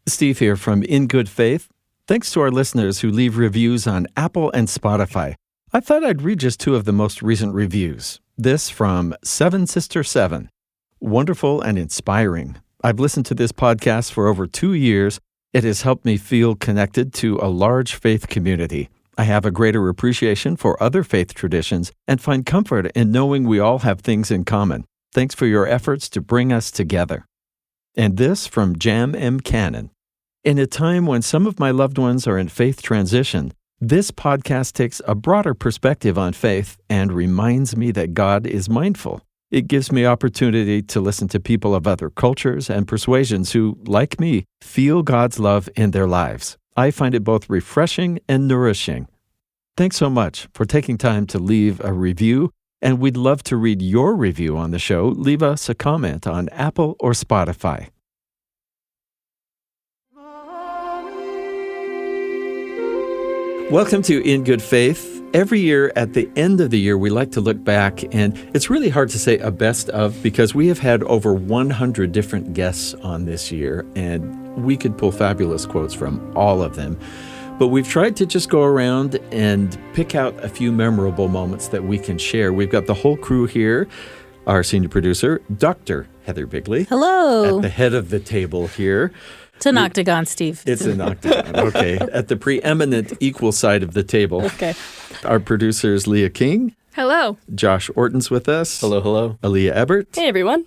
Steve here from In Good Faith. Thanks to our listeners who leave reviews on Apple and Spotify. I thought I'd read just two of the most recent reviews. This from Seven Sister Seven. Wonderful and inspiring. I've listened to this podcast for over 2 years. It has helped me feel connected to a large faith community. I have a greater appreciation for other faith traditions and find comfort in knowing we all have things in common. Thanks for your efforts to bring us together. And this from Jam M. Cannon. In a time when some of my loved ones are in faith transition, this podcast takes a broader perspective on faith and reminds me that God is mindful. It gives me opportunity to listen to people of other cultures and persuasions who, like me, feel God's love in their lives. I find it both refreshing and nourishing. Thanks so much for taking time to leave a review, and we'd love to read your review on the show. Leave us a comment on Apple or Spotify. Welcome to In Good Faith. Every year at the end of the year, we like to look back, and it's really hard to say a best of because we have had over 100 different guests on this year, and we could pull fabulous quotes from all of them. But we've tried to just go around and pick out a few memorable moments that we can share. We've got the whole crew here. Our senior producer, Dr. Heather Bigley. Hello. At the head of the table here. It's an octagon, Steve. It's an octagon, okay. At the preeminent equal side of the table. Okay. Our producer is Leah King. Hello. Josh Orton's with us. Hello, hello. Aaliyah Ebert. Hey, everyone.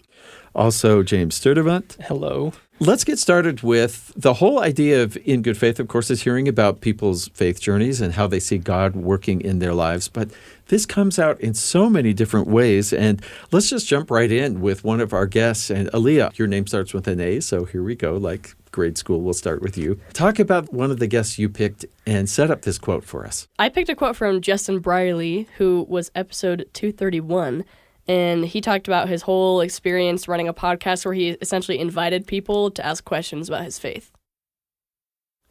Also, James Sturdivant. Hello. Let's get started with the whole idea of In Good Faith, of course, is hearing about people's faith journeys and how they see God working in their lives. But this comes out in so many different ways. And let's just jump right in with one of our guests. And Aaliyah, your name starts with an A, so here we go, like grade school. We'll start with you. Talk about one of the guests you picked and set up this quote for us. I picked a quote from Justin Brierley, who was episode 231. And he talked about his whole experience running a podcast where he essentially invited people to ask questions about his faith.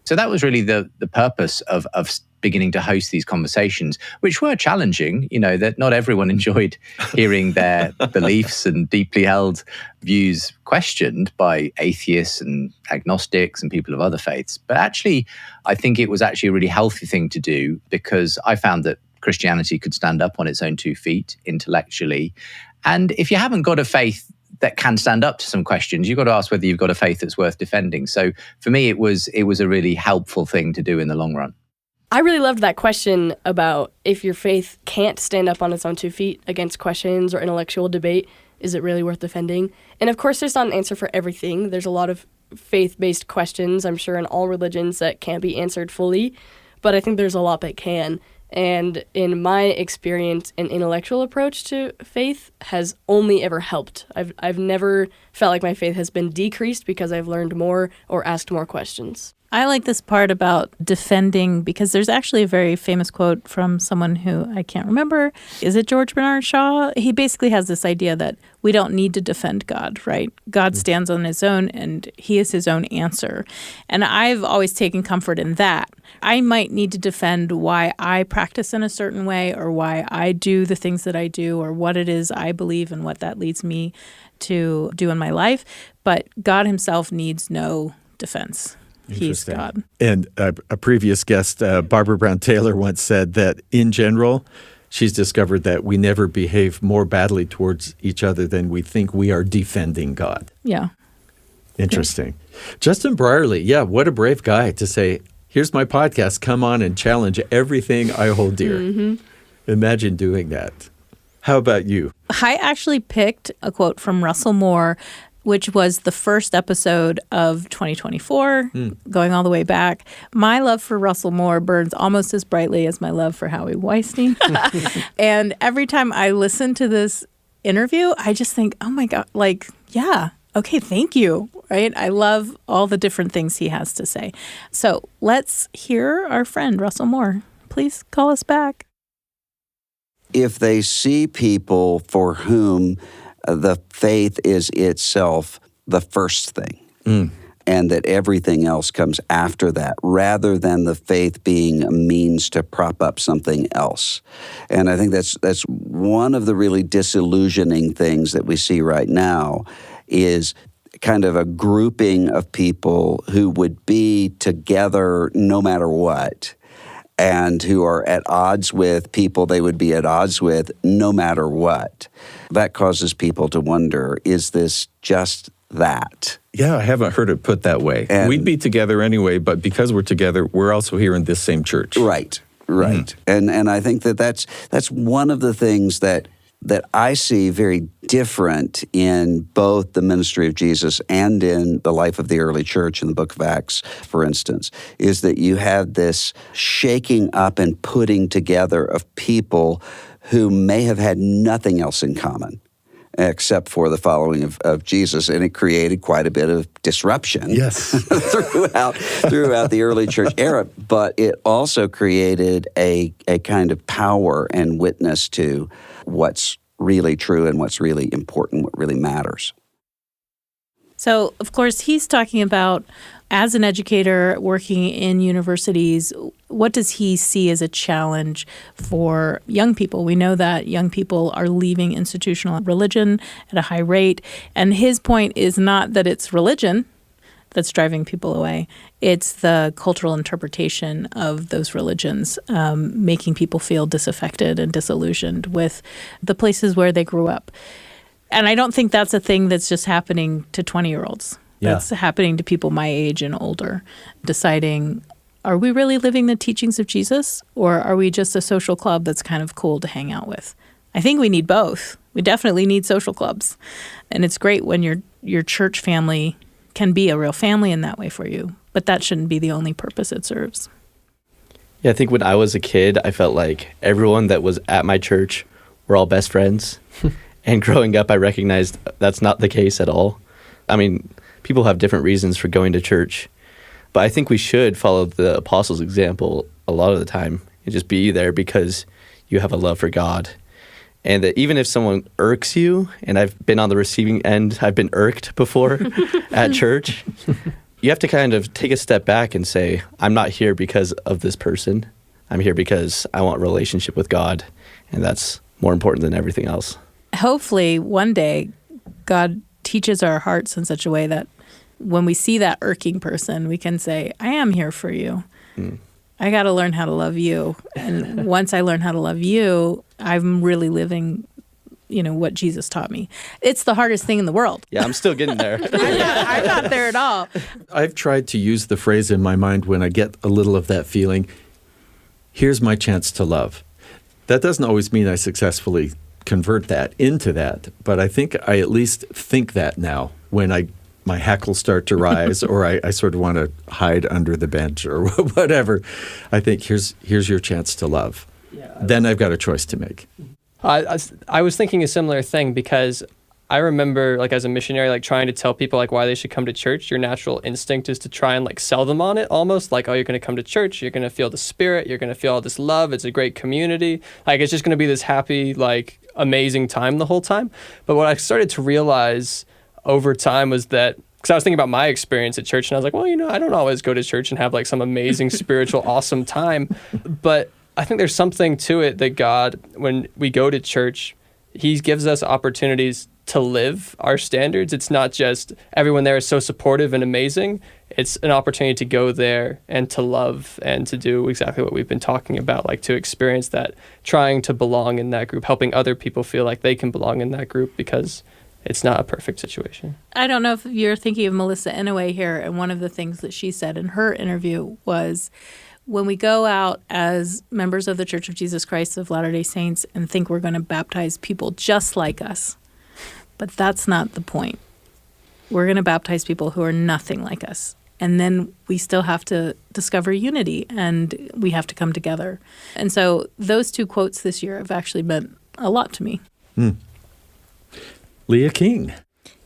So that was really the purpose of beginning to host these conversations, which were challenging, that not everyone enjoyed hearing their beliefs and deeply held views questioned by atheists and agnostics and people of other faiths. But actually, I think it was actually a really healthy thing to do because I found that Christianity could stand up on its own 2 feet intellectually. And if you haven't got a faith that can stand up to some questions, you've got to ask whether you've got a faith that's worth defending. So for me, it was a really helpful thing to do in the long run. I really loved that question about if your faith can't stand up on its own 2 feet against questions or intellectual debate, is it really worth defending? And of course, there's not an answer for everything. There's a lot of faith-based questions, I'm sure, in all religions that can't be answered fully. But I think there's a lot that can. And in my experience, an intellectual approach to faith has only ever helped. I've never felt like my faith has been decreased because I've learned more or asked more questions. I like this part about defending because there's actually a very famous quote from someone who I can't remember. Is it George Bernard Shaw? He basically has this idea that we don't need to defend God, right? God stands on his own and he is his own answer. And I've always taken comfort in that. I might need to defend why I practice in a certain way or why I do the things that I do or what it is I believe and what that leads me to do in my life. But God himself needs no defense. He's God. And a previous guest, Barbara Brown Taylor, once said that in general, she's discovered that we never behave more badly towards each other than we think we are defending God. Yeah. Interesting. Yeah. Justin Brierley, what a brave guy to say, here's my podcast, come on and challenge everything I hold dear. Mm-hmm. Imagine doing that. How about you? I actually picked a quote from Russell Moore, which was the first episode of 2024, going all the way back. My love for Russell Moore burns almost as brightly as my love for Howie Weinstein. And every time I listen to this interview, I just think, oh my God, okay, thank you, right? I love all the different things he has to say. So let's hear our friend Russell Moore. Please call us back. If they see people for whom the faith is itself the first thing, and that everything else comes after that, rather than the faith being a means to prop up something else. And I think that's one of the really disillusioning things that we see right now is kind of a grouping of people who would be together no matter what, and who are at odds with people they would be at odds with no matter what. That causes people to wonder, is this just that? Yeah, I haven't heard it put that way. And we'd be together anyway, but because we're together, we're also here in this same church. Right. And I think that's one of the things that I see very different in both the ministry of Jesus and in the life of the early church in the book of Acts, for instance, is that you have this shaking up and putting together of people who may have had nothing else in common except for the following of Jesus, and it created quite a bit of disruption throughout the early church era, but it also created a kind of power and witness to what's really true and what's really important, what really matters. So, of course, he's talking about, as an educator working in universities, what does he see as a challenge for young people? We know that young people are leaving institutional religion at a high rate, and his point is not that it's religion that's driving people away. It's the cultural interpretation of those religions, making people feel disaffected and disillusioned with the places where they grew up. And I don't think that's a thing that's just happening to 20-year-olds. That's happening to people my age and older, deciding, are we really living the teachings of Jesus, or are we just a social club that's kind of cool to hang out with? I think we need both. We definitely need social clubs. And it's great when your church family can be a real family in that way for you, but that shouldn't be the only purpose it serves. Yeah, I think when I was a kid, I felt like everyone that was at my church were all best friends. And growing up, I recognized that's not the case at all. I mean, people have different reasons for going to church, but I think we should follow the apostles' example a lot of the time and just be there because you have a love for God. And that even if someone irks you, and I've been on the receiving end, I've been irked before at church, you have to kind of take a step back and say, I'm not here because of this person. I'm here because I want a relationship with God, and that's more important than everything else. Hopefully, one day, God teaches our hearts in such a way that when we see that irking person, we can say, I am here for you. I got to learn how to love you. And once I learn how to love you, I'm really living, what Jesus taught me. It's the hardest thing in the world. Yeah, I'm still getting there. I'm not there at all. I've tried to use the phrase in my mind when I get a little of that feeling, here's my chance to love. That doesn't always mean I successfully convert that into that, but I think I at least think that now when my hackles start to rise or I sort of want to hide under the bench or whatever. I think here's your chance to love. Then I've got a choice to make. I was thinking a similar thing because I remember, as a missionary, trying to tell people, why they should come to church. Your natural instinct is to try and, sell them on it almost. Oh, you're going to come to church. You're going to feel the Spirit. You're going to feel all this love. It's a great community. It's just going to be this happy, amazing time the whole time. But what I started to realize over time was that, because I was thinking about my experience at church, and I was like, well, I don't always go to church and have, some amazing spiritual, awesome time. But I think there's something to it that God, when we go to church, He gives us opportunities to live our standards. It's not just everyone there is so supportive and amazing. It's an opportunity to go there and to love and to do exactly what we've been talking about, to experience that, trying to belong in that group, helping other people feel like they can belong in that group because it's not a perfect situation. I don't know if you're thinking of Melissa Inouye here, and one of the things that she said in her interview was, when we go out as members of the Church of Jesus Christ of Latter-day Saints and think we're going to baptize people just like us, but that's not the point. We're going to baptize people who are nothing like us. And then we still have to discover unity, and we have to come together. And so those two quotes this year have actually meant a lot to me. Leah King.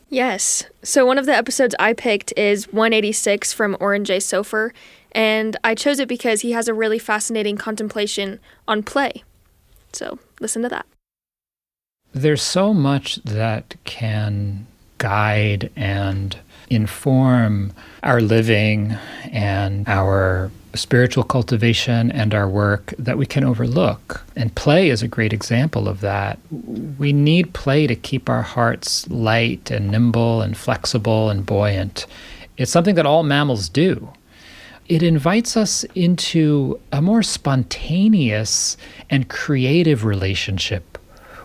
Yes. So one of the episodes I picked is 186 from Oren J. Sofer, and I chose it because he has a really fascinating contemplation on play. So listen to that. There's so much that can guide and inform our living and our spiritual cultivation and our work that we can overlook. And play is a great example of that. We need play to keep our hearts light and nimble and flexible and buoyant. It's something that all mammals do. It invites us into a more spontaneous and creative relationship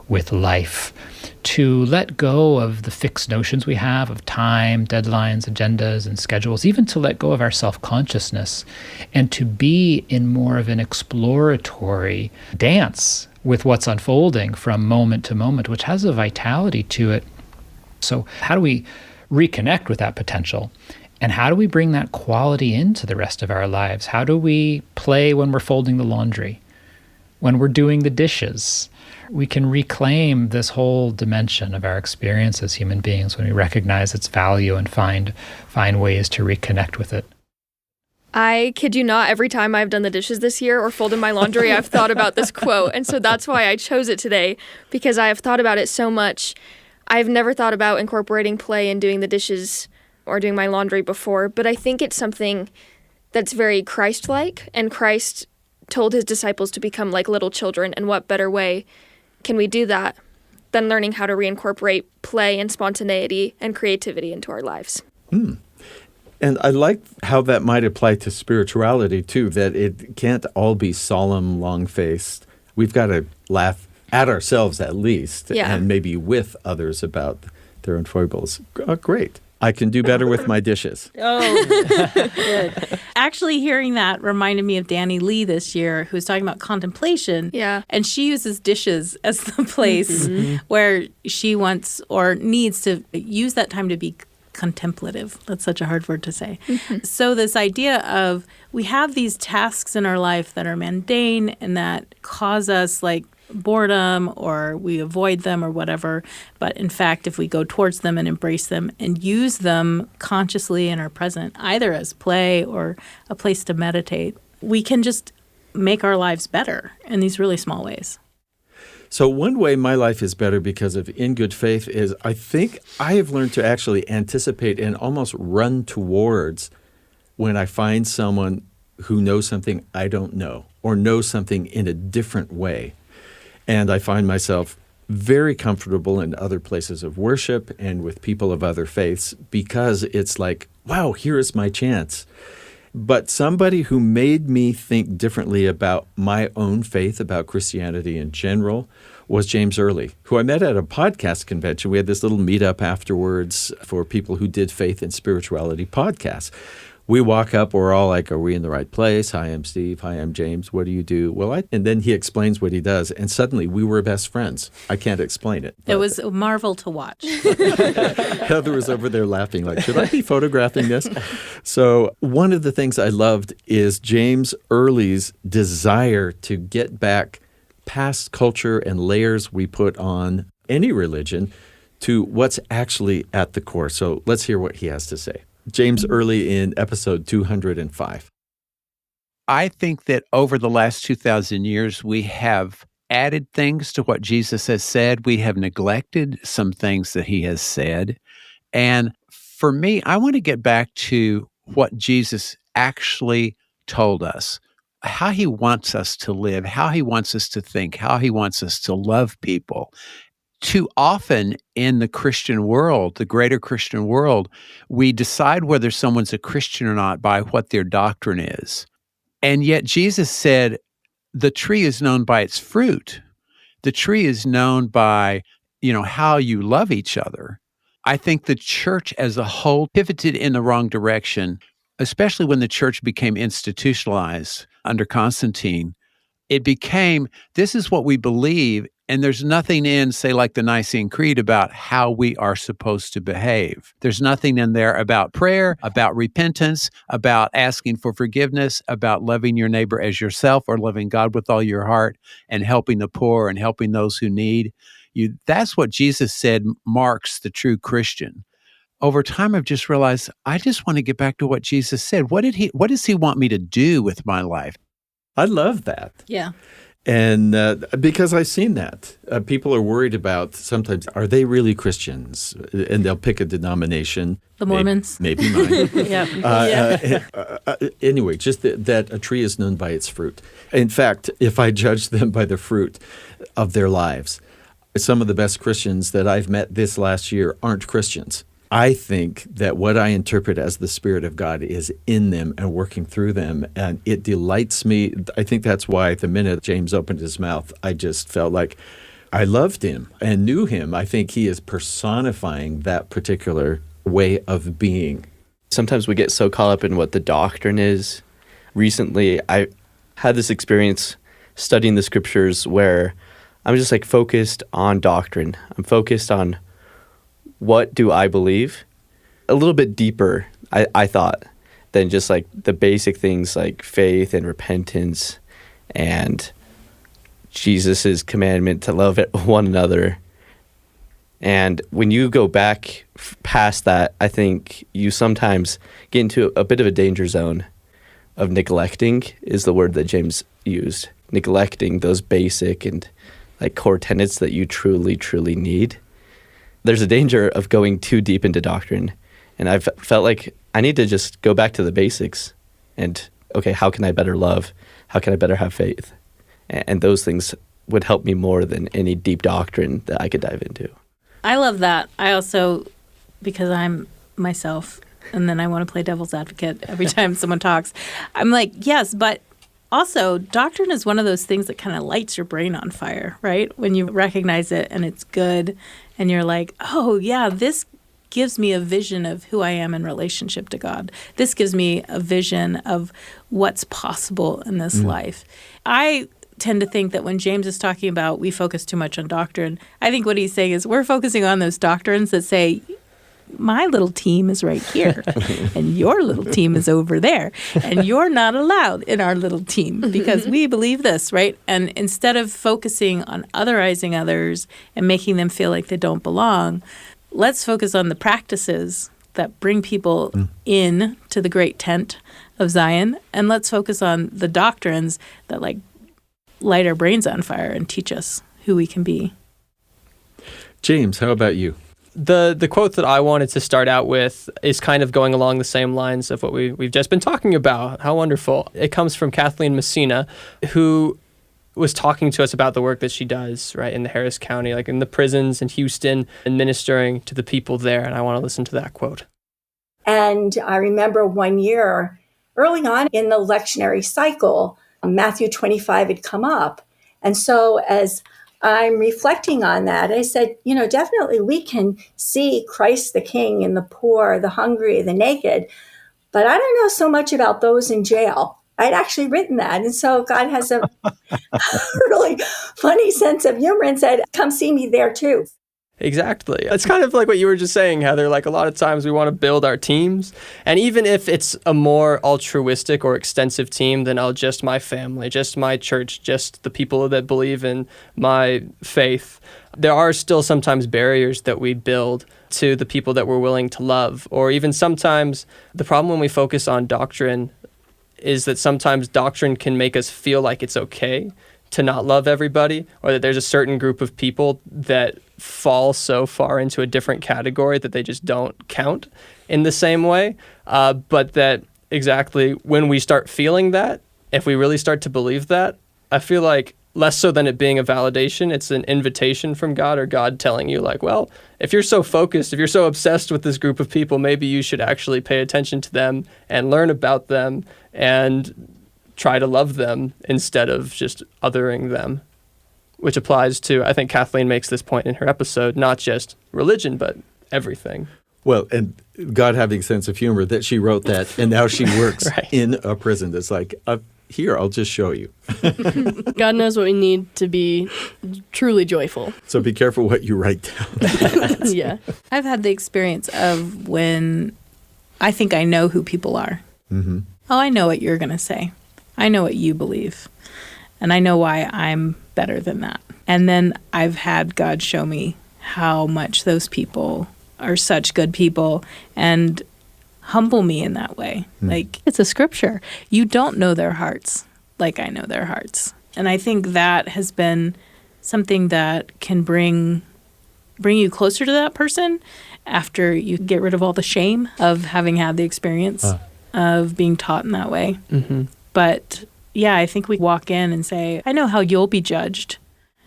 with life, to let go of the fixed notions we have of time, deadlines, agendas, and schedules, even to let go of our self-consciousness, and to be in more of an exploratory dance with what's unfolding from moment to moment, which has a vitality to it. So how do we reconnect with that potential? And how do we bring that quality into the rest of our lives? How do we play when we're folding the laundry, when we're doing the dishes? We can reclaim this whole dimension of our experience as human beings when we recognize its value and find ways to reconnect with it. I kid you not, every time I've done the dishes this year or folded my laundry, I've thought about this quote. And so that's why I chose it today, because I have thought about it so much. I've never thought about incorporating play in doing the dishes or doing my laundry before, but I think it's something that's very Christ-like, and Christ told his disciples to become like little children, and what better way can we do that than learning how to reincorporate play and spontaneity and creativity into our lives? And I like how that might apply to spirituality, too, that it can't all be solemn, long-faced. We've got to laugh at ourselves, at least, and maybe with others about their own foibles. Great. I can do better with my dishes. Oh, good. Actually, hearing that reminded me of Danny Lee this year, who was talking about contemplation. Yeah. And she uses dishes as the place where she wants or needs to use that time to be contemplative. That's such a hard word to say. So this idea of we have these tasks in our life that are mundane and that cause us like boredom, or we avoid them or whatever. But in fact, if we go towards them and embrace them and use them consciously in our present, either as play or a place to meditate, we can just make our lives better in these really small ways. So one way my life is better because of In Good Faith is I think I have learned to actually anticipate and almost run towards when I find someone who knows something I don't know or knows something in a different way. And I find myself very comfortable in other places of worship and with people of other faiths because it's like, wow, here is my chance. But somebody who made me think differently about my own faith, about Christianity in general, was James Early, who I met at a podcast convention. We had this little meetup afterwards for people who did faith and spirituality podcasts. We walk up, we're all like, are we in the right place? Hi, I'm Steve. Hi, I'm James. What do you do? Well, and then he explains what he does. And suddenly we were best friends. I can't explain it. It was a marvel to watch. Heather was over there laughing like, should I be photographing this? So one of the things I loved is James Early's desire to get back past culture and layers we put on any religion to what's actually at the core. So let's hear what he has to say. James Early in episode 205. I think that over the last 2,000 years, we have added things to what Jesus has said. We have neglected some things that he has said. And for me, I want to get back to what Jesus actually told us, how he wants us to live, how he wants us to think, how he wants us to love people. Too often in the Christian world, the greater Christian world, we decide whether someone's a Christian or not by what their doctrine is. And yet Jesus said, the tree is known by its fruit. The tree is known by, how you love each other. I think the church as a whole pivoted in the wrong direction, especially when the church became institutionalized under Constantine. It became, this is what we believe, and there's nothing in, say, like the Nicene Creed about how we are supposed to behave. There's nothing in there about prayer, about repentance, about asking for forgiveness, about loving your neighbor as yourself or loving God with all your heart and helping the poor and helping those who need you. That's what Jesus said marks the true Christian. Over time, I've just realized I just want to get back to what Jesus said. What does he want me to do with my life? I love that. Yeah. And because I've seen that. People are worried about sometimes, are they really Christians? And they'll pick a denomination. The Mormons. Maybe mine. Yeah. Anyway, just that a tree is known by its fruit. In fact, if I judge them by the fruit of their lives, some of the best Christians that I've met this last year aren't Christians. I think that what I interpret as the Spirit of God is in them and working through them, and it delights me. I think that's why the minute James opened his mouth, I just felt like I loved him and knew him. I think he is personifying that particular way of being. Sometimes we get so caught up in what the doctrine is. Recently, I had this experience studying the scriptures where I'm just like focused on doctrine. I'm focused on what do I believe? A little bit deeper, I thought, than just like the basic things like faith and repentance and Jesus' commandment to love one another. And when you go back past that, I think you sometimes get into a bit of a danger zone of neglecting, is the word that James used. Neglecting those basic and like core tenets that you truly, truly need. There's a danger of going too deep into doctrine. And I've felt like I need to just go back to the basics and, okay, how can I better love? How can I better have faith? And those things would help me more than any deep doctrine that I could dive into. I love that. I also, because I'm myself, and then I want to play devil's advocate every time someone talks, I'm like, yes, but also doctrine is one of those things that kind of lights your brain on fire, right? When you recognize it and it's good and you're like, oh, yeah, this gives me a vision of who I am in relationship to God. This gives me a vision of what's possible in this life. I tend to think that when James is talking about we focus too much on doctrine, I think what he's saying is we're focusing on those doctrines that say, my little team is right here, and your little team is over there, and you're not allowed in our little team because we believe this, right? And instead of focusing on otherizing others and making them feel like they don't belong, let's focus on the practices that bring people in to the great tent of Zion, and let's focus on the doctrines that like light our brains on fire and teach us who we can be. James, how about you? The quote that I wanted to start out with is kind of going along the same lines of what we've just been talking about. How wonderful. It comes from Kathleen Messina, who was talking to us about the work that she does, right, in the Harris County, like in the prisons in Houston, and ministering to the people there. And I want to listen to that quote. And I remember one year, early on in the lectionary cycle, Matthew 25 had come up. And so as I'm reflecting on that, I said, definitely we can see Christ the King in the poor, the hungry, the naked, but I don't know so much about those in jail. I'd actually written that. And so God has a really funny sense of humor and said, come see me there too. Exactly. It's kind of like what you were just saying, Heather. Like a lot of times we want to build our teams. And even if it's a more altruistic or extensive team than just my family, just my church, just the people that believe in my faith, there are still sometimes barriers that we build to the people that we're willing to love. Or even sometimes the problem when we focus on doctrine is that sometimes doctrine can make us feel like it's okay to not love everybody, or that there's a certain group of people that fall so far into a different category that they just don't count in the same way. But that exactly when we start feeling that, if we really start to believe that, I feel like less so than it being a validation, it's an invitation from God, or God telling you like, well, if you're so focused, if you're so obsessed with this group of people, maybe you should actually pay attention to them and learn about them and try to love them instead of just othering them, which applies to, I think Kathleen makes this point in her episode, not just religion, but everything. Well, and God having sense of humor that she wrote that, and now she works Right. in a prison. It's like, here, I'll just show you. God knows what we need to be truly joyful. So be careful what you write down. Yeah. I've had the experience of when I think I know who people are. Mm-hmm. Oh, I know what you're going to say. I know what you believe. And I know why I'm better than that. And then I've had God show me how much those people are such good people and humble me in that way. Like, it's a scripture. You don't know their hearts like I know their hearts. And I think that has been something that can bring you closer to that person after you get rid of all the shame of having had the experience of being taught in that way. Mm-hmm. But yeah, I think we walk in and say, I know how you'll be judged.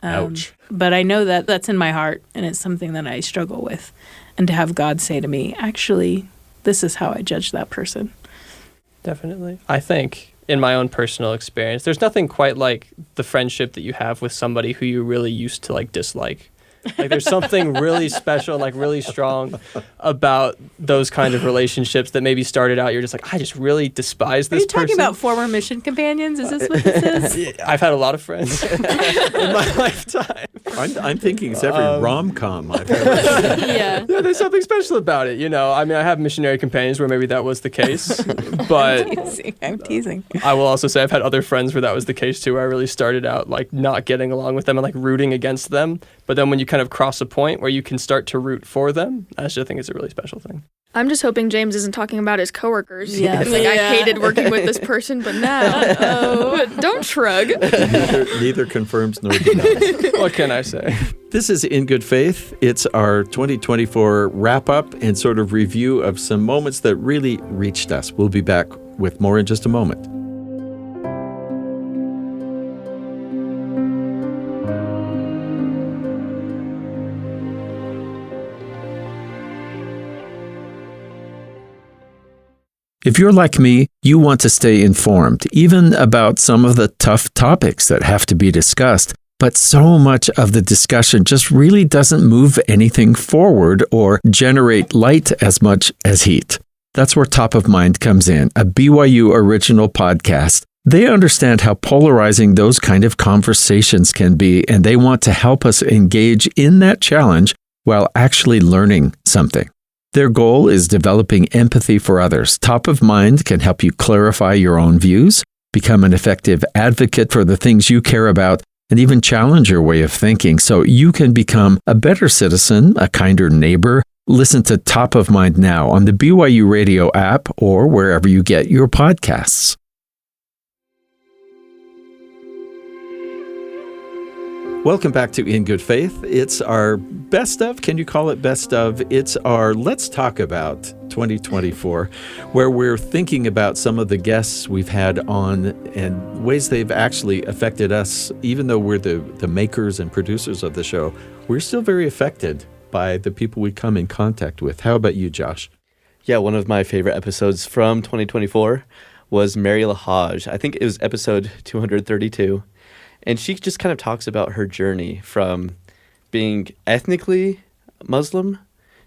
Ouch. But I know that that's in my heart, and it's something that I struggle with. And to have God say to me, actually, this is how I judge that person. Definitely. I think in my own personal experience, there's nothing quite like the friendship that you have with somebody who you really used to like dislike. Like there's something really special, like really strong about those kind of relationships that maybe started out, you're just like, I just really despise this person. Are you talking about former mission companions? Is this what this is? I've had a lot of friends in my lifetime. I'm thinking it's every rom-com I've ever seen. Yeah. Yeah, there's something special about it, you know. I mean, I have missionary companions where maybe that was the case, but I'm teasing. I will also say I've had other friends where that was the case too, where I really started out like not getting along with them and like rooting against them. But then when you kind of cross a point where you can start to root for them, I just think it's a really special thing. I'm just hoping James isn't talking about his coworkers. Yeah. Like, I hated working with this person, but now, but don't shrug. Neither confirms nor denies. What can I say? This is In Good Faith. It's our 2024 wrap-up and sort of review of some moments that really reached us. We'll be back with more in just a moment. If you're like me, you want to stay informed, even about some of the tough topics that have to be discussed. But so much of the discussion just really doesn't move anything forward or generate light as much as heat. That's where Top of Mind comes in, a BYU original podcast. They understand how polarizing those kind of conversations can be, and they want to help us engage in that challenge while actually learning something. Their goal is developing empathy for others. Top of Mind can help you clarify your own views, become an effective advocate for the things you care about, and even challenge your way of thinking so you can become a better citizen, a kinder neighbor. Listen to Top of Mind now on the BYU Radio app or wherever you get your podcasts. Welcome back to In Good Faith. It's our best of, can you call it best of? It's our Let's Talk About 2024, where we're thinking about some of the guests we've had on and ways they've actually affected us. Even though we're the makers and producers of the show, we're still very affected by the people we come in contact with. How about you, Josh? Yeah, one of my favorite episodes from 2024 was Mary LaHage. I think it was episode 232. And she just kind of talks about her journey from being ethnically Muslim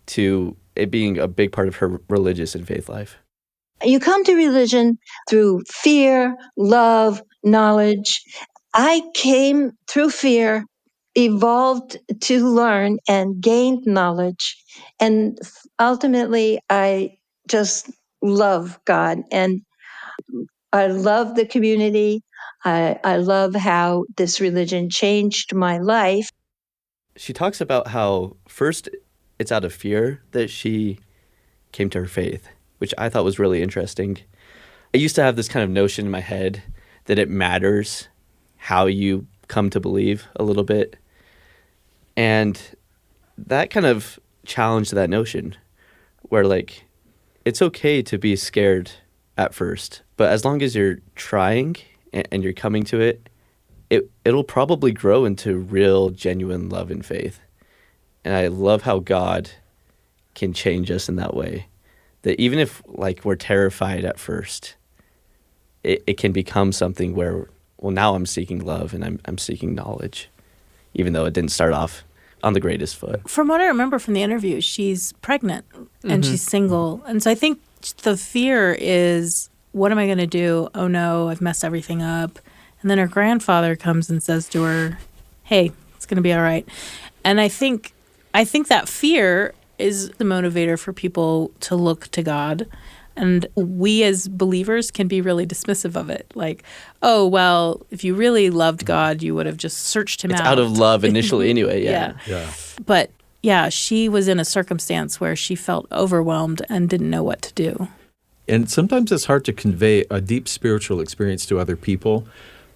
to it being a big part of her religious and faith life. You come to religion through fear, love, knowledge. I came through fear, evolved to learn and gained knowledge. And ultimately, I just love God. And I love the community. I love how this religion changed my life. She talks about how first it's out of fear that she came to her faith, which I thought was really interesting. I used to have this kind of notion in my head that it matters how you come to believe a little bit. And that kind of challenged that notion where like it's okay to be scared at first, but as long as you're trying and you're coming to it, it'll probably grow into real, genuine love and faith. And I love how God can change us in that way. That even if like we're terrified at first, it can become something where, well, now I'm seeking love and I'm seeking knowledge, even though it didn't start off on the greatest foot. From what I remember from the interview, she's pregnant and she's single. And so I think the fear is, what am I going to do? Oh no, I've messed everything up. And then her grandfather comes and says to her, hey, it's going to be all right. And I think that fear is the motivator for people to look to God. And we as believers can be really dismissive of it. Like, oh, well, if you really loved God, you would have just searched him out. It's out of love initially anyway, yeah. But yeah, she was in a circumstance where she felt overwhelmed and didn't know what to do. And sometimes it's hard to convey a deep spiritual experience to other people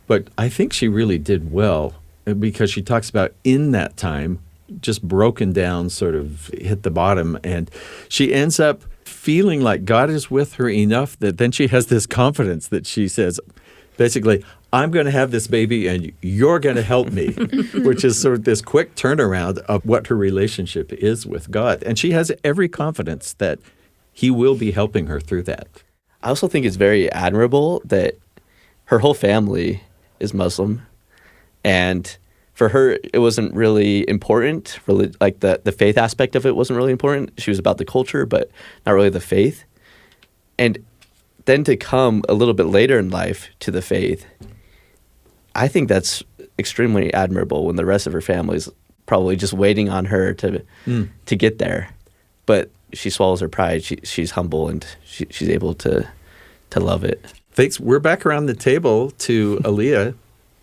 But I think she really did well because she talks about in that time, just broken down, sort of hit the bottom. And she ends up feeling like God is with her enough that then she has this confidence that she says, basically, I'm going to have this baby and you're going to help me, which is sort of this quick turnaround of what her relationship is with God. And she has every confidence that he will be helping her through that. I also think it's very admirable that her whole family is Muslim, and for her, it wasn't really important. Really, like the faith aspect of it wasn't really important. She was about the culture, but not really the faith. And then to come a little bit later in life to the faith, I think that's extremely admirable when the rest of her family is probably just waiting on her to get there. But she swallows her pride. She's humble, and she's able to love it. Thanks. We're back around the table to Aaliyah.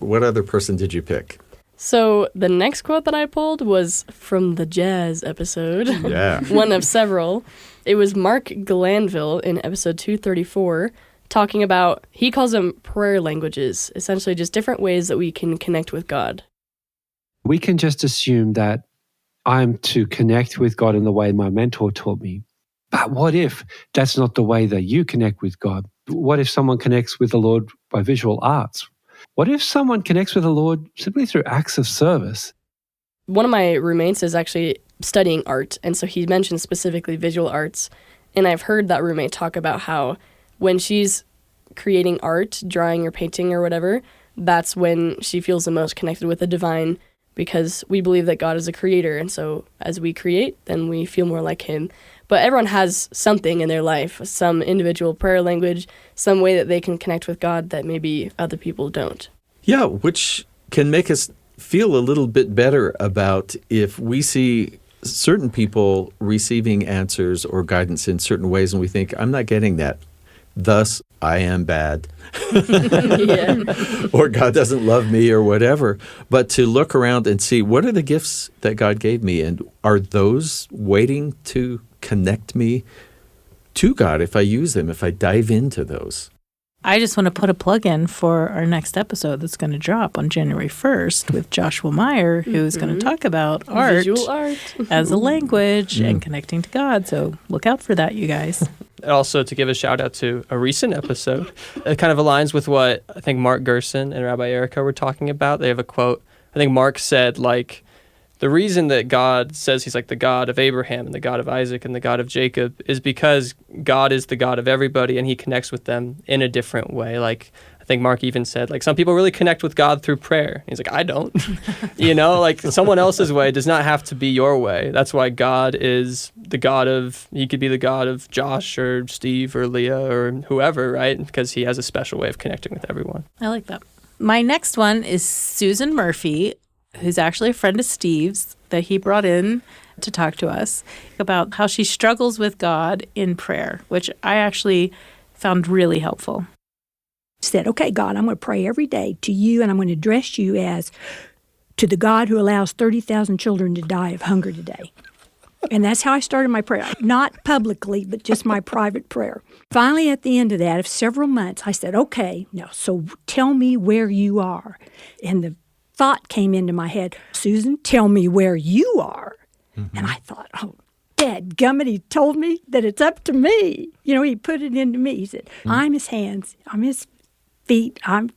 What other person did you pick? So the next quote that I pulled was from the jazz episode. Yeah. One of several. It was Mark Glanville in episode 234 talking about, he calls them prayer languages, essentially just different ways that we can connect with God. We can just assume that I'm to connect with God in the way my mentor taught me. But what if that's not the way that you connect with God? What if someone connects with the Lord by visual arts? What if someone connects with the Lord simply through acts of service? One of my roommates is actually studying art, and so he mentioned specifically visual arts. And I've heard that roommate talk about how when she's creating art, drawing or painting or whatever, that's when she feels the most connected with the divine, because we believe that God is a creator. And so as we create, then we feel more like him. But everyone has something in their life, some individual prayer language, some way that they can connect with God that maybe other people don't. Yeah, which can make us feel a little bit better about if we see certain people receiving answers or guidance in certain ways and we think, I'm not getting that. Thus, I am bad. Or God doesn't love me or whatever. But to look around and see, what are the gifts that God gave me? And are those waiting to connect me to God if I use them, if I dive into those? I just want to put a plug in for our next episode that's going to drop on January 1st with Joshua Meyer, who's going to talk about art, Visual art. as a language and connecting to God. So look out for that, you guys. Also, to give a shout out to a recent episode, it kind of aligns with what I think Mark Gerson and Rabbi Erica were talking about. They have a quote. I think Mark said, like, the reason that God says he's like the God of Abraham and the God of Isaac and the God of Jacob is because God is the God of everybody and he connects with them in a different way. Like, I think Mark even said, like, some people really connect with God through prayer. He's like, I don't. Like, someone else's way does not have to be your way. That's why God is the God of, he could be the God of Josh or Steve or Leah or whoever, right? Because he has a special way of connecting with everyone. I like that. My next one is Susan Murphy, who's actually a friend of Steve's that he brought in to talk to us about how she struggles with God in prayer, which I actually found really helpful. Said, okay, God, I'm going to pray every day to you, and I'm going to address you as to the God who allows 30,000 children to die of hunger today. And that's how I started my prayer. Not publicly, but just my private prayer. Finally, at the end of that, of several months, I said, okay, now, so tell me where you are. And the thought came into my head, Susan, tell me where you are. Mm-hmm. And I thought, oh, dadgummit, he told me that it's up to me. He put it into me. He said, I'm his hands, I'm his feet, I've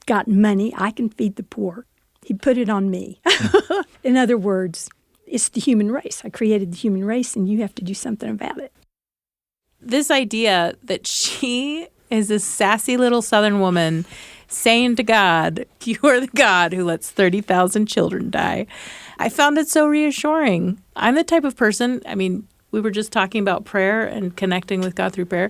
got money, I can feed the poor. He put it on me. In other words, it's the human race. I created the human race, and you have to do something about it. This idea that she is a sassy little Southern woman saying to God, you are the God who lets 30,000 children die. I found it so reassuring. I'm the type of person, we were just talking about prayer and connecting with God through prayer.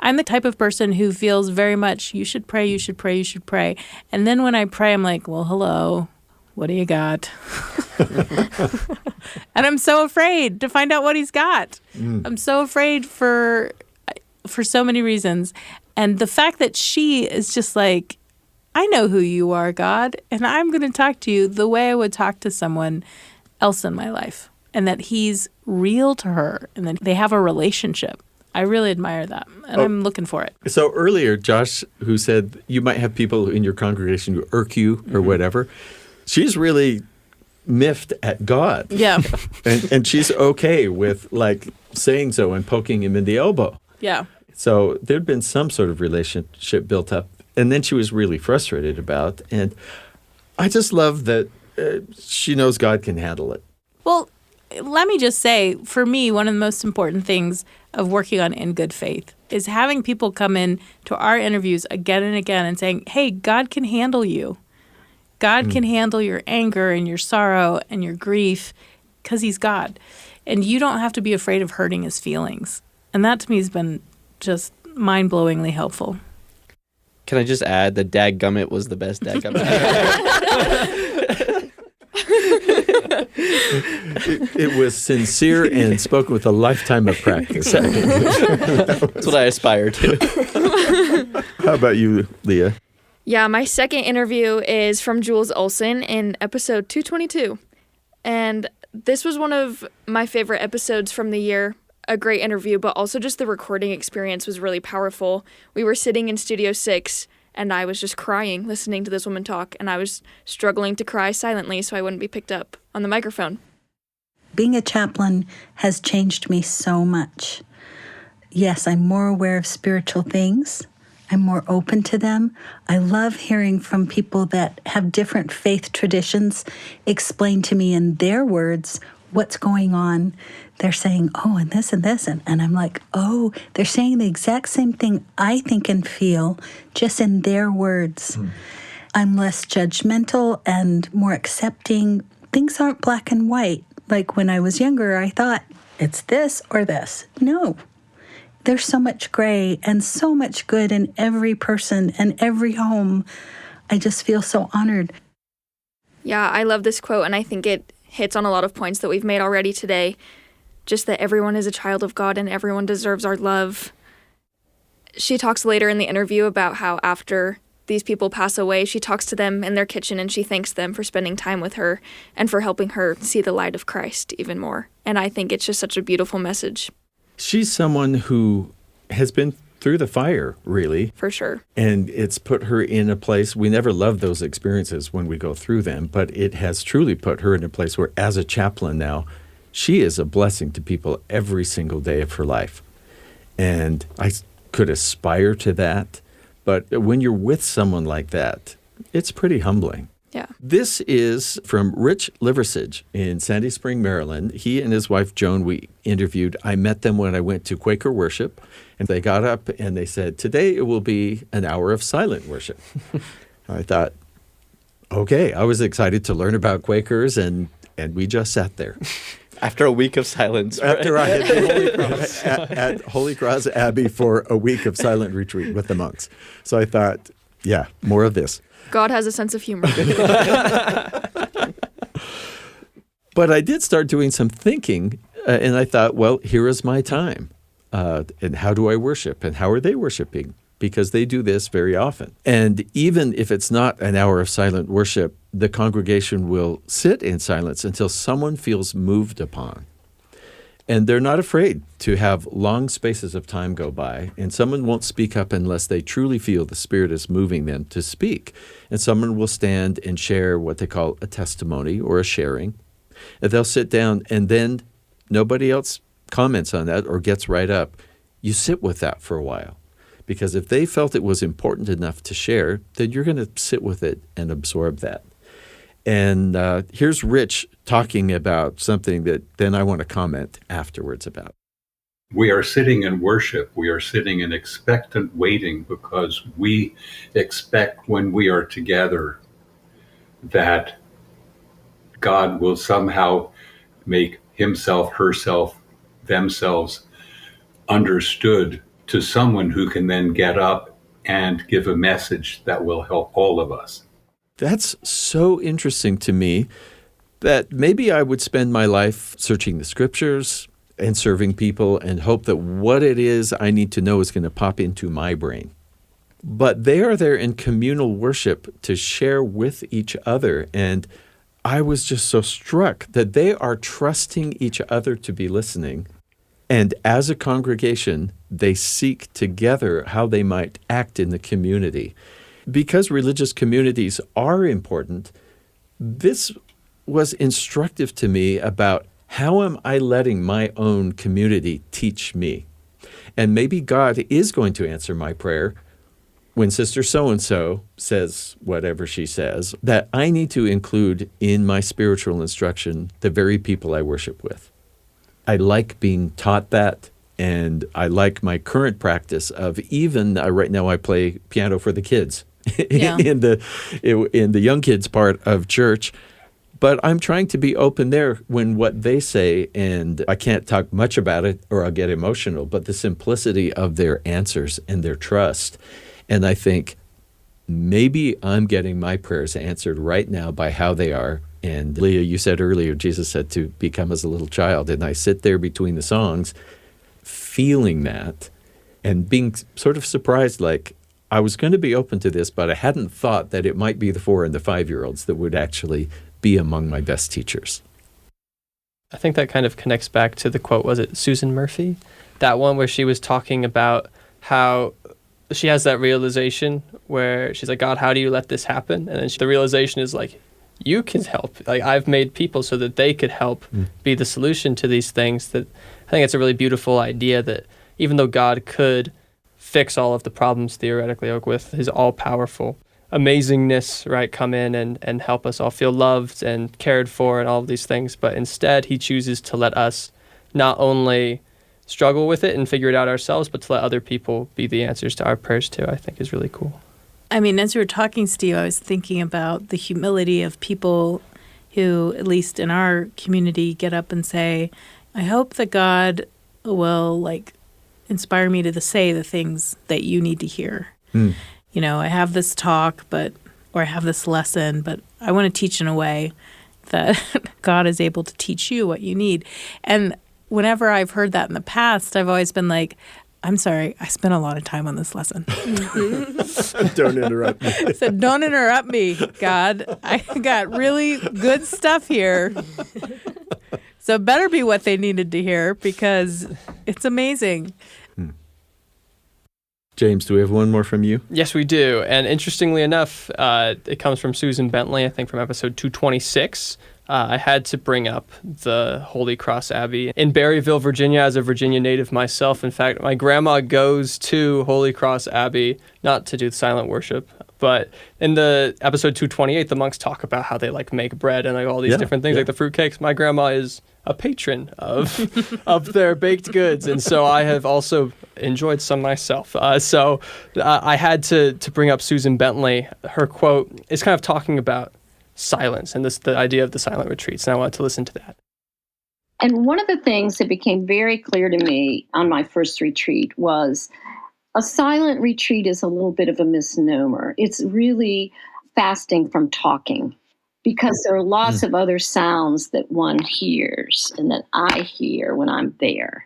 I'm the type of person who feels very much, you should pray, you should pray, you should pray. And then when I pray, I'm like, well, hello, what do you got? And I'm so afraid to find out what he's got. I'm so afraid for so many reasons. And the fact that she is just like, I know who you are, God, and I'm going to talk to you the way I would talk to someone else in my life. And that he's real to her and that they have a relationship. I really admire that, and I'm looking for it. So earlier, Josh, who said you might have people in your congregation who irk you or whatever, she's really miffed at God. Yeah. and she's okay with like saying so and poking him in the elbow. Yeah. So there'd been some sort of relationship built up. And then she was really frustrated about. And I just love that she knows God can handle it. Well, let me just say, for me, one of the most important things of working on In Good Faith is having people come in to our interviews again and again and saying, hey, God can handle you. God can handle your anger and your sorrow and your grief because he's God. And you don't have to be afraid of hurting his feelings. And that to me has been just mind-blowingly helpful. Can I just add that Dadgummit was the best Dadgummit ever? It was sincere and spoken with a lifetime of practice. That's what I aspire to. How about you, Leah? Yeah, my second interview is from Jules Olson in episode 222. And this was one of my favorite episodes from the year. A great interview, but also just the recording experience was really powerful. We were sitting in Studio 6, and I was just crying listening to this woman talk, and I was struggling to cry silently so I wouldn't be picked up on the microphone. Being a chaplain has changed me so much. Yes, I'm more aware of spiritual things. I'm more open to them. I love hearing from people that have different faith traditions explain to me in their words what's going on. They're saying, oh, and this and this. And I'm like, oh, they're saying the exact same thing I think and feel, just in their words. I'm less judgmental and more accepting. Things aren't black and white. Like when I was younger, I thought, it's this or this. No. There's so much gray and so much good in every person and every home. I just feel so honored. Yeah, I love this quote, and I think it hits on a lot of points that we've made already today. Just that everyone is a child of God and everyone deserves our love. She talks later in the interview about how after these people pass away, she talks to them in their kitchen and she thanks them for spending time with her and for helping her see the light of Christ even more. And I think it's just such a beautiful message. She's someone who has been through the fire, really. For sure. And it's put her in a place, we never love those experiences when we go through them, but it has truly put her in a place where, as a chaplain now, she is a blessing to people every single day of her life. And I could aspire to that, but when you're with someone like that, it's pretty humbling. Yeah. This is from Rich Liversidge in Sandy Spring, Maryland. He and his wife, Joan, we interviewed. I met them when I went to Quaker worship, and they got up and they said, today it will be an hour of silent worship. I thought, okay. I was excited to learn about Quakers, and we just sat there. After a week of silence. After I had been Holy Cross, at Holy Cross Abbey for a week of silent retreat with the monks. So I thought, yeah, more of this. God has a sense of humor. But I did start doing some thinking, and I thought, well, here is my time. And how do I worship? And how are they worshiping? Because they do this very often. And even if it's not an hour of silent worship, the congregation will sit in silence until someone feels moved upon. And they're not afraid to have long spaces of time go by, and someone won't speak up unless they truly feel the Spirit is moving them to speak. And someone will stand and share what they call a testimony or a sharing. And they'll sit down, and then nobody else comments on that or gets right up. You sit with that for a while. Because if they felt it was important enough to share, then you're going to sit with it and absorb that. And here's Rich talking about something that then I want to comment afterwards about. We are sitting in worship. We are sitting in expectant waiting because we expect when we are together that God will somehow make himself, herself, themselves understood to someone who can then get up and give a message that will help all of us. That's so interesting to me that maybe I would spend my life searching the scriptures and serving people and hope that what it is I need to know is going to pop into my brain. But they are there in communal worship to share with each other. And I was just so struck that they are trusting each other to be listening. And as a congregation, they seek together how they might act in the community. Because religious communities are important, this was instructive to me about how am I letting my own community teach me? And maybe God is going to answer my prayer when Sister so-and-so says whatever she says, that I need to include in my spiritual instruction the very people I worship with. I like being taught that, and I like my current practice of even right now I play piano for the kids in the young kids part of church. But I'm trying to be open there when what they say, and I can't talk much about it or I'll get emotional, but the simplicity of their answers and their trust. And I think maybe I'm getting my prayers answered right now by how they are. And Leah, you said earlier, Jesus said to become as a little child. And I sit there between the songs feeling that and being sort of surprised, like I was going to be open to this, but I hadn't thought that it might be the 4 and the 5-year-olds that would actually be among my best teachers. I think that kind of connects back to the quote, was it Susan Murphy? That one where she was talking about how she has that realization where she's like, God, how do you let this happen? And then the realization is like, you can help. Like, I've made people so that they could help be the solution to these things. That I think it's a really beautiful idea that even though God could fix all of the problems theoretically, like with his all-powerful amazingness, right, come in and help us all feel loved and cared for and all of these things, but instead he chooses to let us not only struggle with it and figure it out ourselves, but to let other people be the answers to our prayers too, I think is really cool. I mean, as you were talking, Steve, I was thinking about the humility of people who, at least in our community, get up and say, I hope that God will, inspire me to say the things that you need to hear. You know, I have this talk, or I have this lesson, but I want to teach in a way that God is able to teach you what you need. And whenever I've heard that in the past, I've always been like, I'm sorry, I spent a lot of time on this lesson. Don't interrupt me. I said, don't interrupt me, God. I got really good stuff here. So it better be what they needed to hear because it's amazing. James, do we have one more from you? Yes, we do. And interestingly enough, it comes from Susan Bentley, I think from episode 226. I had to bring up the Holy Cross Abbey in Berryville, Virginia, as a Virginia native myself. In fact, my grandma goes to Holy Cross Abbey, not to do silent worship, but in the episode 228, the monks talk about how they make bread and all these different things, like the fruitcakes. My grandma is a patron of of their baked goods, and so I have also enjoyed some myself. So I had to bring up Susan Bentley. Her quote is kind of talking about silence and the idea of the silent retreats, and I wanted to listen to that. And one of the things that became very clear to me on my first retreat was a silent retreat is a little bit of a misnomer. It's really fasting from talking, because there are lots of other sounds that one hears and that I hear when I'm there.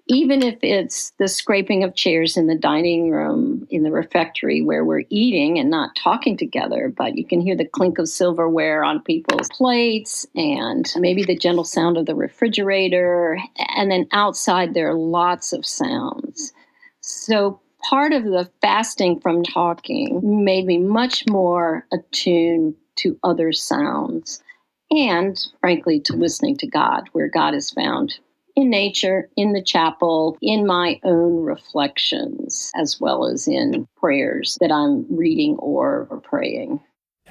Even if it's the scraping of chairs in the dining room, in the refectory where we're eating and not talking together, but you can hear the clink of silverware on people's plates and maybe the gentle sound of the refrigerator. And then outside, there are lots of sounds. So part of the fasting from talking made me much more attuned to other sounds and, frankly, to listening to God, where God is found in nature, in the chapel, in my own reflections, as well as in prayers that I'm reading or praying.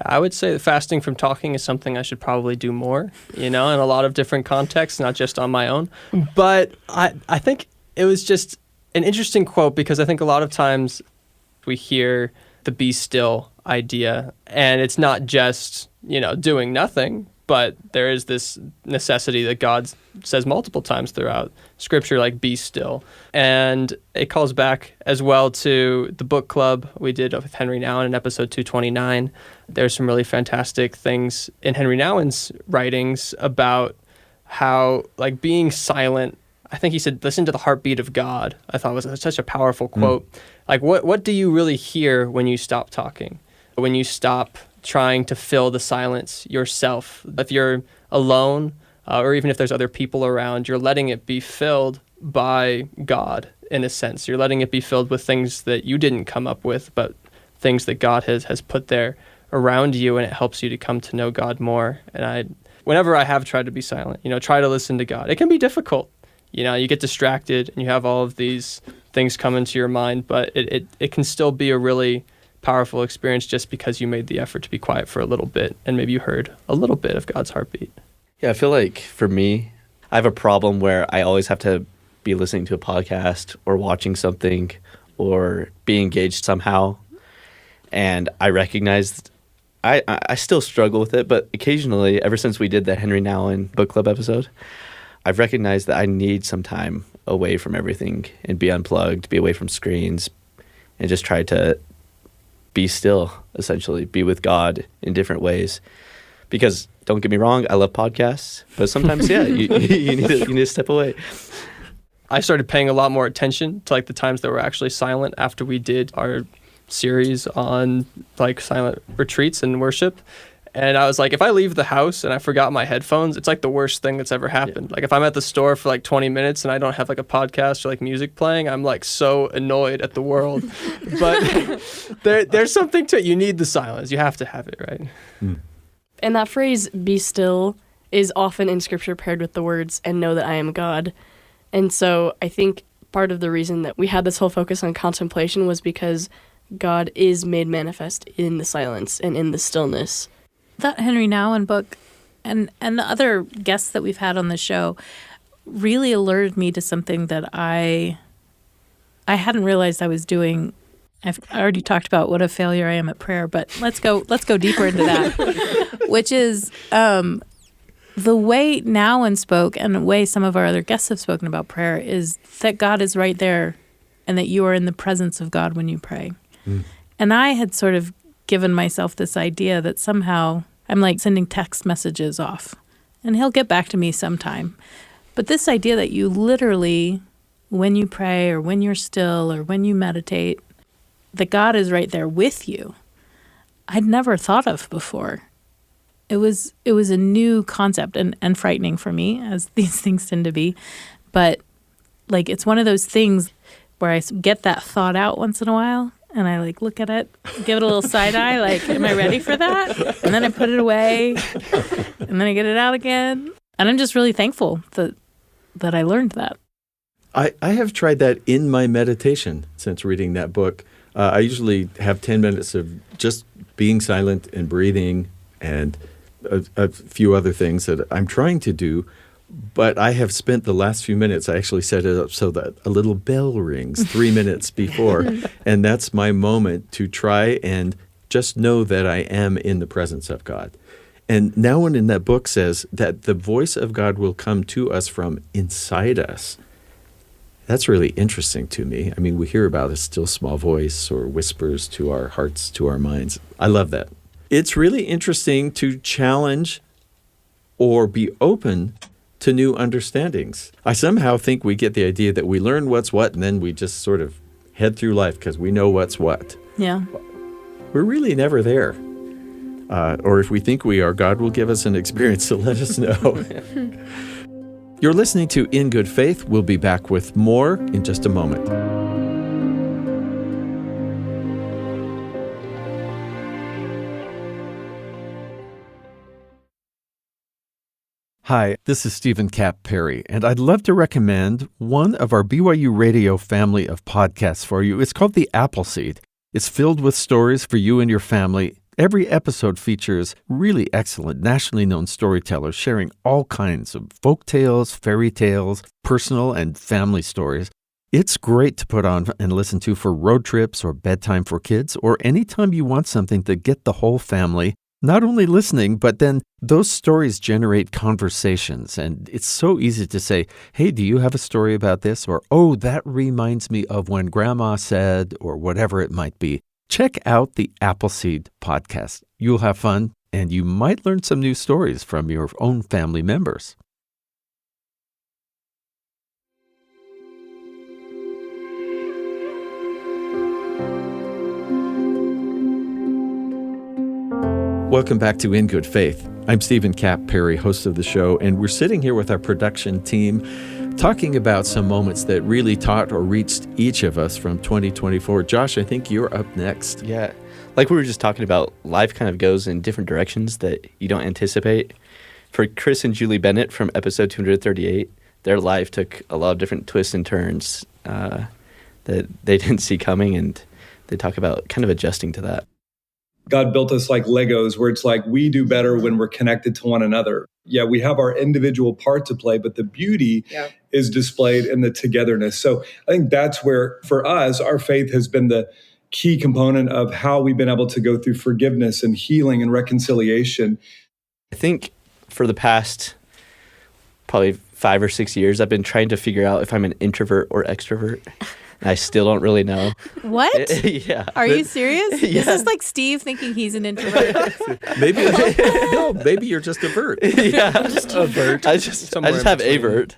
I would say that fasting from talking is something I should probably do more, in a lot of different contexts, not just on my own. But I think it was just an interesting quote, because I think a lot of times we hear the be still idea, and it's not just, doing nothing, but there is this necessity that God says multiple times throughout Scripture, like be still. And it calls back as well to the book club we did with Henry Nouwen in episode 229. There's some really fantastic things in Henry Nouwen's writings about how, being silent, I think he said, listen to the heartbeat of God. I thought was such a powerful quote. What do you really hear when you stop talking? When you stop trying to fill the silence yourself? If you're alone, or even if there's other people around, you're letting it be filled by God in a sense. You're letting it be filled with things that you didn't come up with, but things that God has put there around you, and it helps you to come to know God more. And whenever I have tried to be silent, try to listen to God. It can be difficult. You get distracted and you have all of these things come into your mind, but it can still be a really powerful experience just because you made the effort to be quiet for a little bit and maybe you heard a little bit of God's heartbeat. Yeah, I feel like for me, I have a problem where I always have to be listening to a podcast or watching something or be engaged somehow. And I recognized I still struggle with it, but occasionally, ever since we did that Henry Nouwen book club episode, I've recognized that I need some time away from everything and be unplugged, be away from screens, and just try to be still, essentially, be with God in different ways. Because don't get me wrong, I love podcasts, but sometimes, you need to step away. I started paying a lot more attention to the times that were actually silent after we did our series on silent retreats and worship. And I was like, if I leave the house and I forgot my headphones, it's the worst thing that's ever happened. Yeah. If I'm at the store for 20 minutes and I don't have a podcast or music playing, I'm so annoyed at the world. But there's something to it. You need the silence. You have to have it, right? Mm. And that phrase, be still, is often in Scripture paired with the words, and know that I am God. And so I think part of the reason that we had this whole focus on contemplation was because God is made manifest in the silence and in the stillness. That Henry Nouwen book and the other guests that we've had on the show really alerted me to something that I hadn't realized I was doing. I already talked about what a failure I am at prayer, but let's go deeper into that, which is the way Nouwen spoke and the way some of our other guests have spoken about prayer is that God is right there and that you are in the presence of God when you pray. Mm. And I had sort of given myself this idea that somehow I'm sending text messages off and he'll get back to me sometime. But this idea that you literally, when you pray or when you're still or when you meditate, that God is right there with you, I'd never thought of before. It was a new concept and frightening for me, as these things tend to be. But it's one of those things where I get that thought out once in a while. And I look at it, give it a little side eye, am I ready for that? And then I put it away, and then I get it out again. And I'm just really thankful that I learned that. I have tried that in my meditation since reading that book. I usually have 10 minutes of just being silent and breathing and a few other things that I'm trying to do. But I have spent the last few minutes, I actually set it up so that a little bell rings 3 minutes before. And that's my moment to try and just know that I am in the presence of God. And Nouwen in that book says that the voice of God will come to us from inside us. That's really interesting to me. I mean, we hear about a still small voice or whispers to our hearts, to our minds. I love that. It's really interesting to challenge or be open to new understandings. I somehow think we get the idea that we learn what's what and then we just sort of head through life because we know what's what. Yeah. We're really never there. Or if we think we are, God will give us an experience to let us know. You're listening to In Good Faith. We'll be back with more in just a moment. Hi, this is Stephen Kapp Perry, and I'd love to recommend one of our BYU Radio family of podcasts for you. It's called The Appleseed. It's filled with stories for you and your family. Every episode features really excellent, nationally known storytellers sharing all kinds of folk tales, fairy tales, personal and family stories. It's great to put on and listen to for road trips or bedtime for kids, or anytime you want something to get the whole family not only listening, but then those stories generate conversations. And it's so easy to say, hey, do you have a story about this? Or, oh, that reminds me of when Grandma said, or whatever it might be. Check out the Appleseed podcast. You'll have fun, and you might learn some new stories from your own family members. Welcome back to In Good Faith. I'm Stephen Kapp Perry, host of the show, and we're sitting here with our production team talking about some moments that really taught or reached each of us from 2024. Josh, I think you're up next. Yeah. Like we were just talking about, life kind of goes in different directions that you don't anticipate. For Chris and Julie Bennett from episode 238, their life took a lot of different twists and turns that they didn't see coming, and they talk about kind of adjusting to that. God built us like Legos, where it's like we do better when we're connected to one another. Yeah, we have our individual part to play, but the beauty is displayed in the togetherness. So I think that's where, for us, our faith has been the key component of how we've been able to go through forgiveness and healing and reconciliation. I think for the past probably 5 or 6 years, I've been trying to figure out if I'm an introvert or extrovert. And I still don't really know. What? Yeah. Are you serious? Yeah. Is this like Steve thinking he's an introvert? Maybe no, maybe you're just a vert. Yeah. A vert. I just have a vert.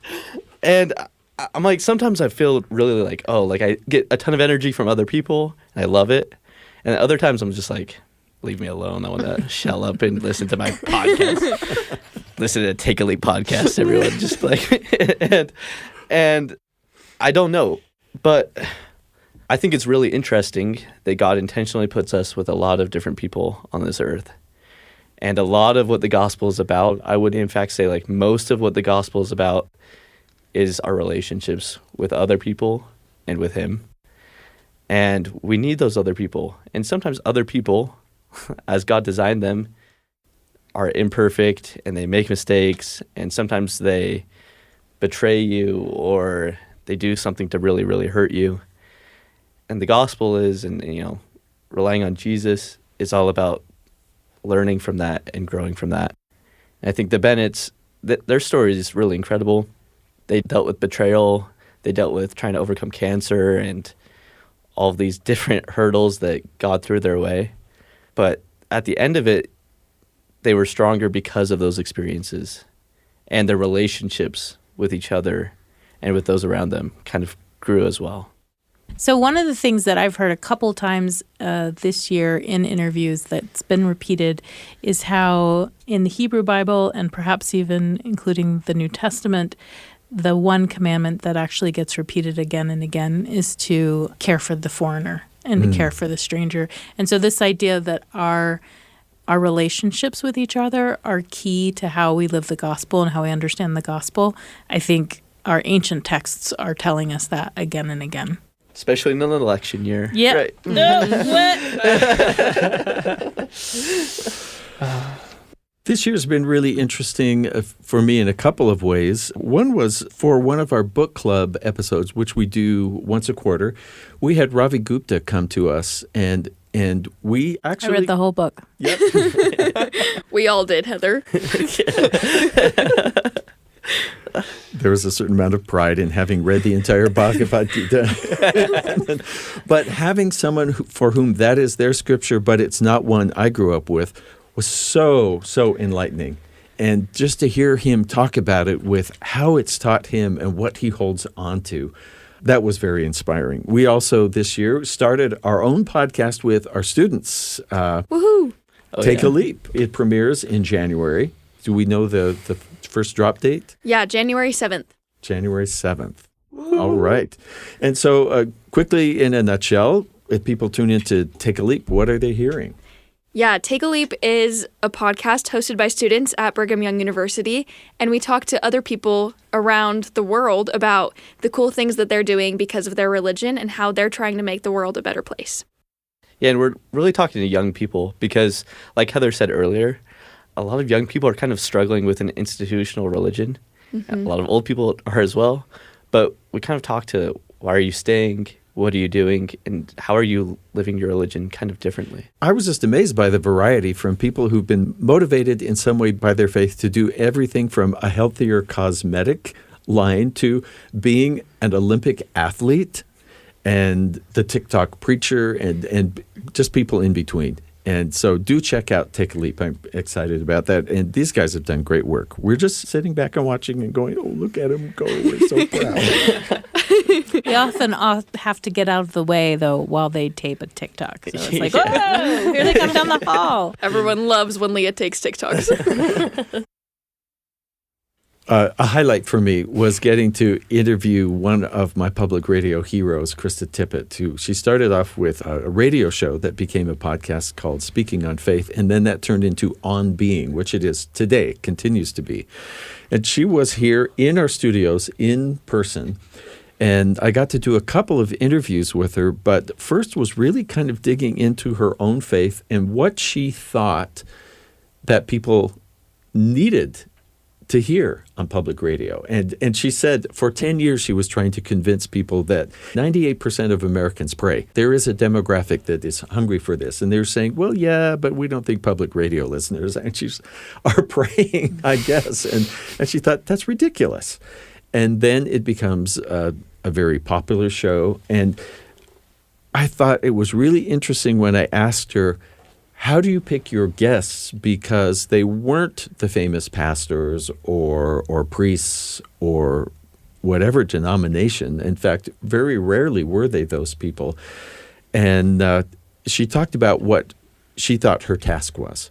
And I'm like, sometimes I feel really like, I get a ton of energy from other people, and I love it. And other times I'm just like, leave me alone. I want to shell up and listen to my podcast. Listen to Take a Leap podcast, everyone. Just like, and I don't know. But I think it's really interesting that God intentionally puts us with a lot of different people on this earth. And a lot of what the gospel is about, I would in fact say like most of what the gospel is about is our relationships with other people and with Him. And we need those other people. And sometimes other people, as God designed them, are imperfect and they make mistakes. And sometimes they betray you or they do something to really, really hurt you. And the gospel is, and relying on Jesus is all about learning from that and growing from that. And I think the Bennetts, their story is really incredible. They dealt with betrayal. They dealt with trying to overcome cancer and all of these different hurdles that God threw their way. But at the end of it, they were stronger because of those experiences, and their relationships with each other and with those around them kind of grew as well. So one of the things that I've heard a couple times this year in interviews that's been repeated is how in the Hebrew Bible, and perhaps even including the New Testament, the one commandment that actually gets repeated again and again is to care for the foreigner and to care for the stranger. And so this idea that our relationships with each other are key to how we live the gospel and how we understand the gospel, I think our ancient texts are telling us that again and again. Especially in an election year. Yeah. Right. No, what? This year's been really interesting for me in a couple of ways. One was for one of our book club episodes, which we do once a quarter. We had Ravi Gupta come to us, and we actually... I read the whole book. Yep. We all did, Heather. There was a certain amount of pride in having read the entire Bhagavad Gita. But having someone for whom that is their scripture, but it's not one I grew up with, was so enlightening. And just to hear him talk about it with how it's taught him and what he holds on to, that was very inspiring. We also this year started our own podcast with our students. Woohoo! Take a Leap. It premieres in January. Do we know the first drop date? Yeah, January 7th. January 7th. All right. And so quickly, in a nutshell, if people tune in to Take a Leap, what are they hearing? Yeah, Take a Leap is a podcast hosted by students at Brigham Young University, and we talk to other people around the world about the cool things that they're doing because of their religion and how they're trying to make the world a better place. Yeah, and we're really talking to young people because, like Heather said earlier, a lot of young people are kind of struggling with an institutional religion. A lot of old people are as well. But we kind of talk to, why are you staying? What are you doing? And how are you living your religion kind of differently? I was just amazed by the variety from people who've been motivated in some way by their faith to do everything from a healthier cosmetic line to being an Olympic athlete and the TikTok preacher and just people in between. And so do check out Take a Leap. I'm excited about that. And these guys have done great work. We're just sitting back and watching and going, oh, look at them go. We're so proud. We often have to get out of the way, though, while they tape a TikTok. So it's like, whoa, here they come down the hall. Everyone loves when Leah takes TikToks. A highlight for me was getting to interview one of my public radio heroes, Krista Tippett. She started off with a radio show that became a podcast called Speaking on Faith, and then that turned into On Being, which it is today, continues to be. And she was here in our studios in person, and I got to do a couple of interviews with her, but first was really kind of digging into her own faith and what she thought that people needed to hear on public radio. And she said for 10 years she was trying to convince people that 98% of Americans pray. There is a demographic that is hungry for this. And they're saying, well, yeah, but we don't think public radio listeners actually are praying, I guess. And she thought, that's ridiculous. And then it becomes a very popular show. And I thought it was really interesting when I asked her, how do you pick your guests? Because they weren't the famous pastors or priests or whatever denomination. In fact, very rarely were they those people. And she talked about what she thought her task was.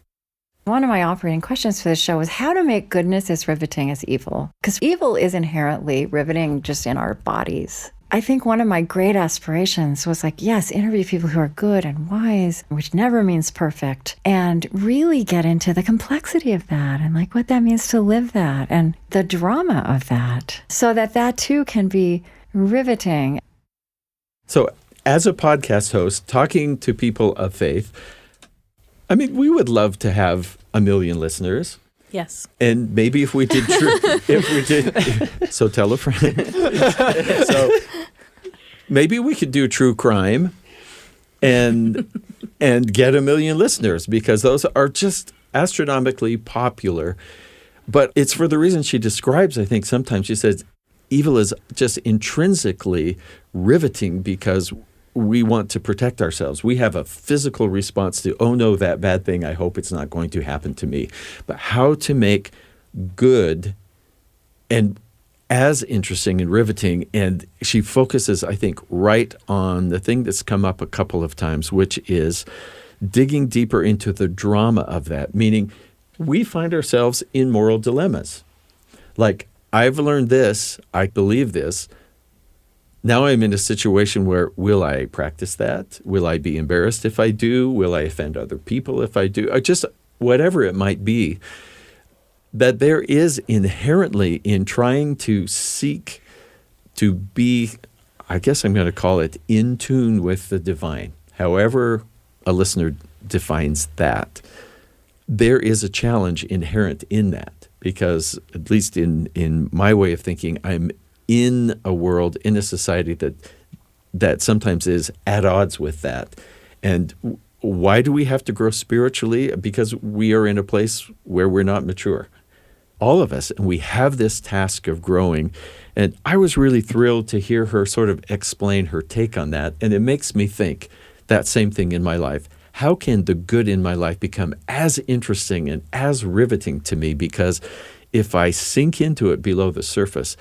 One of my operating questions for this show was how to make goodness as riveting as evil. Because evil is inherently riveting just in our bodies. I think one of my great aspirations was like, yes, interview people who are good and wise, which never means perfect, and really get into the complexity of that and like what that means to live that and the drama of that so that too can be riveting. So as a podcast host, talking to people of faith, I mean, we would love to have 1 million listeners. Yes. And maybe if we did, so tell a friend. So maybe we could do true crime and get 1 million listeners because those are just astronomically popular. But it's for the reason she describes, I think sometimes she says evil is just intrinsically riveting because we want to protect ourselves. We have a physical response to, oh no, that bad thing, I hope it's not going to happen to me. But how to make good and as interesting and riveting. And she focuses, I think, right on the thing that's come up a couple of times, which is digging deeper into the drama of that, meaning we find ourselves in moral dilemmas. Like, I've learned this, I believe this, now I'm in a situation where will I practice that? Will I be embarrassed if I do? Will I offend other people if I do? Or just whatever it might be. That there is inherently in trying to seek to be, I guess I'm going to call it, in tune with the divine, however a listener defines that. There is a challenge inherent in that because, at least in my way of thinking, I'm in a world, in a society that sometimes is at odds with that. And why do we have to grow spiritually? Because we are in a place where we're not mature. All of us, and we have this task of growing. And I was really thrilled to hear her sort of explain her take on that. And it makes me think that same thing in my life. How can the good in my life become as interesting and as riveting to me? Because if I sink into it below the surface,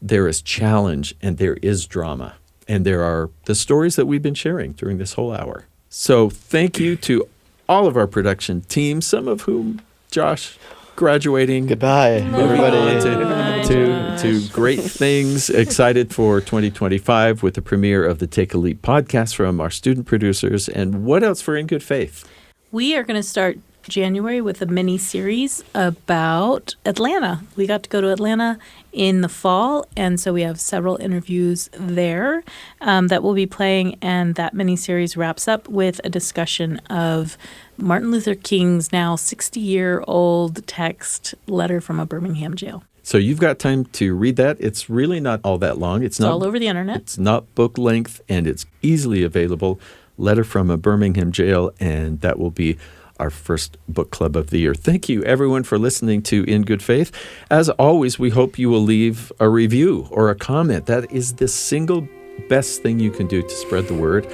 there is challenge and there is drama. And there are the stories that we've been sharing during this whole hour. So thank you to all of our production team, some of whom, Josh, graduating. Goodbye, everybody. To great things. Excited for 2025 with the premiere of the Take a Leap podcast from our student producers. And what else for In Good Faith? We are going to start January with a mini series about Atlanta. We got to go to Atlanta in the fall, and so we have several interviews there that we'll be playing, and that mini series wraps up with a discussion of Martin Luther King's now 60-year-old text, Letter from a Birmingham Jail. So you've got time to read that. It's really not all that long. It's not all over the internet. It's not book length, and it's easily available. Letter from a Birmingham Jail, and that will be our first book club of the year. Thank you, everyone, for listening to In Good Faith. As always, we hope you will leave a review or a comment. That is the single best thing you can do to spread the word.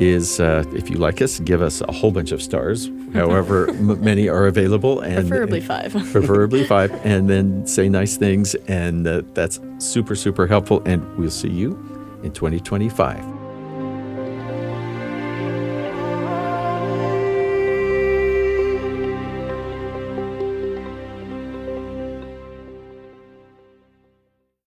Is if you like us, give us a whole bunch of stars, however many are available. And preferably 5. Preferably 5. And then say nice things. And that's super, super helpful. And we'll see you in 2025.